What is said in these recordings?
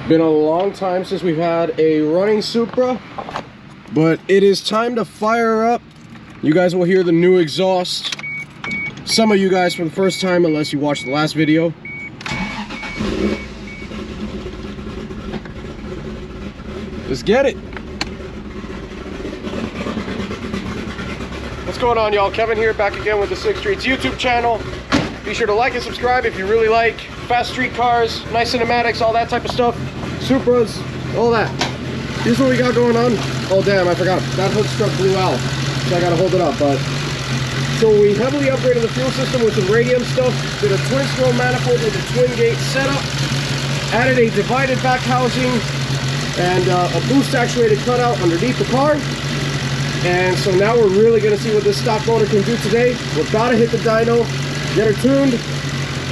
Been a long time since we've had a running Supra, but it is time to fire up. You guys will hear the new exhaust. Some of you guys for the first time, unless you watched the last video. Let's get it. What's going on, y'all? Kevin here, back again with the Slick Streets YouTube channel. Be sure to like and subscribe if you really like fast street cars, nice cinematics, all that type of stuff. Supras, all that. Here's what we got going on. Oh damn, I forgot. That hook strut blew out, so I gotta hold it up. But so we heavily upgraded the fuel system with some radium stuff. Did a twin scroll manifold with a twin gate setup. Added a divided back housing and a boost actuated cutout underneath the car. And so now we're really gonna see what this stock motor can do today. We're about to hit the dyno, get her tuned.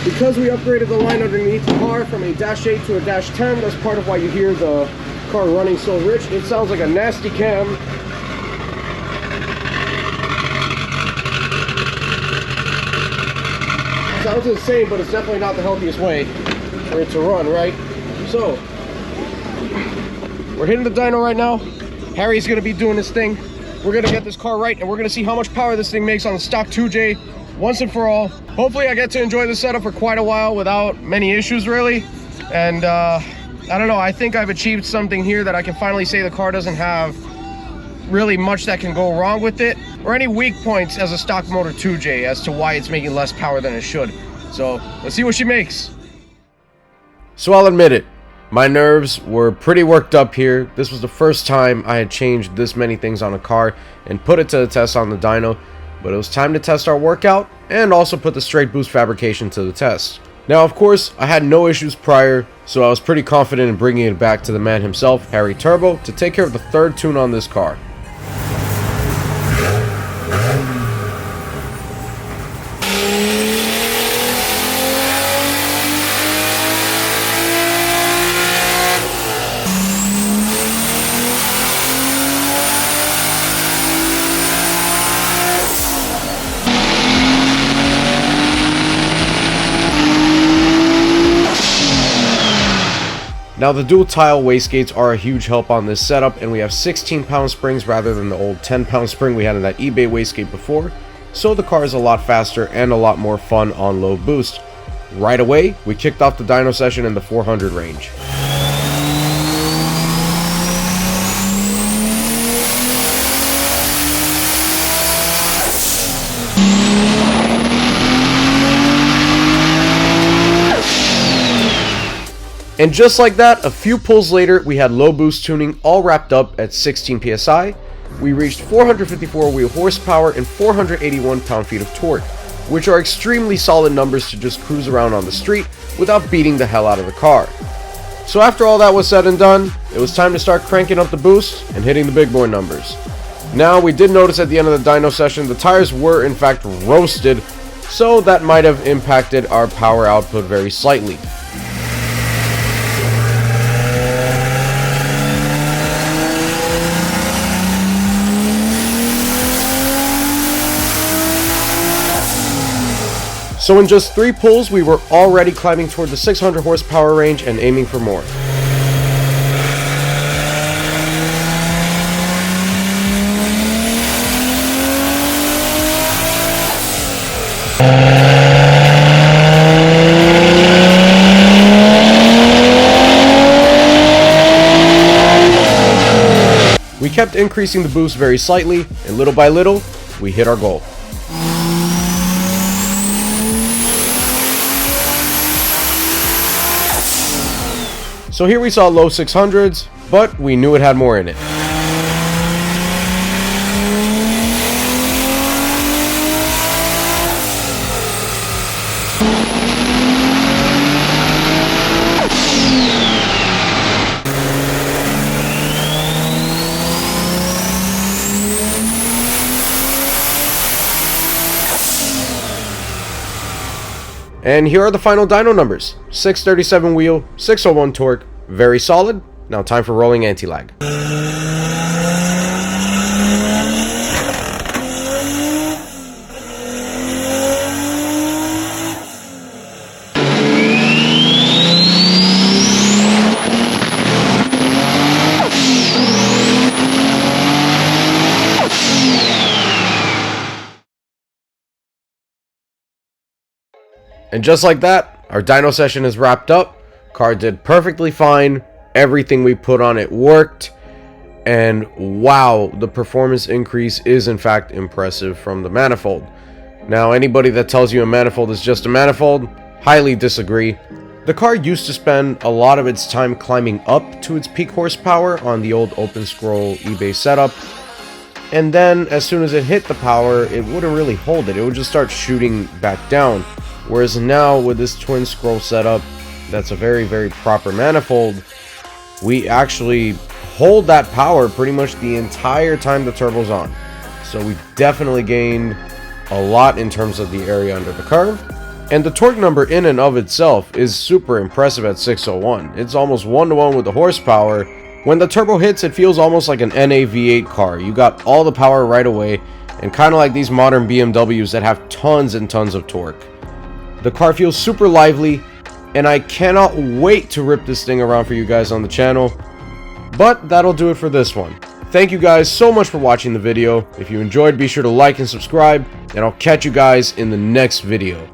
Because we upgraded the line underneath the car from a Dash 8 to a Dash 10, that's part of why you hear the car running so rich. It sounds like a nasty cam. Sounds insane, but it's definitely not the healthiest way for it to run, right? So, we're hitting the dyno right now. Harry's gonna be doing this thing. We're gonna get this car right, and we're gonna see how much power this thing makes on the stock 2J once and for all. Hopefully I get to enjoy the setup for quite a while without many issues, really. And I don't know, I think I've achieved something here that I can finally say the car doesn't have really much that can go wrong with it, or any weak points as a stock motor 2J as to why it's making less power than it should. So let's see what she makes. So I'll admit it, my nerves were pretty worked up here. This was the first time I had changed this many things on a car and put it to the test on the dyno. But it was time to test our workout and also put the straight boost fabrication to the test. Now, of course, I had no issues prior, so I was pretty confident in bringing it back to the man himself, Harry Turbo, to take care of the third tune on this car. Now the dual tile wastegates are a huge help on this setup, and we have 16-pound springs rather than the old 10-pound spring we had in that eBay wastegate before, so the car is a lot faster and a lot more fun on low boost. Right away, we kicked off the dyno session in the 400 range. And just like that, a few pulls later, we had low boost tuning all wrapped up at 16 psi. We reached 454 wheel horsepower and 481 pound-feet of torque, which are extremely solid numbers to just cruise around on the street without beating the hell out of the car. So after all that was said and done, it was time to start cranking up the boost and hitting the big boy numbers. Now, we did notice at the end of the dyno session, the tires were in fact roasted, so that might have impacted our power output very slightly. So in just 3 pulls, we were already climbing toward the 600 horsepower range and aiming for more. We kept increasing the boost very slightly, and little by little, we hit our goal. So here we saw low 600s, but we knew it had more in it. And here are the final dyno numbers. 637 wheel, 601 torque, very solid. Now time for rolling anti-lag. And just like that, our dyno session is wrapped up. Car did perfectly fine. Everything we put on it worked. And wow, the performance increase is in fact impressive from the manifold. Now, anybody that tells you a manifold is just a manifold, highly disagree. The car used to spend a lot of its time climbing up to its peak horsepower on the old open scroll eBay setup. And then, as soon as it hit the power, it wouldn't really hold it. It would just start shooting back down. Whereas now, with this twin scroll setup, that's a very, very proper manifold, we actually hold that power pretty much the entire time the turbo's on. So we've definitely gained a lot in terms of the area under the curve. And the torque number in and of itself is super impressive at 601. It's almost 1-to-1 with the horsepower. When the turbo hits, it feels almost like an NA V8 car. You got all the power right away, and kind of like these modern BMWs that have tons and tons of torque. The car feels super lively, and I cannot wait to rip this thing around for you guys on the channel. But that'll do it for this one. Thank you guys so much for watching the video. If you enjoyed, be sure to like and subscribe, and I'll catch you guys in the next video.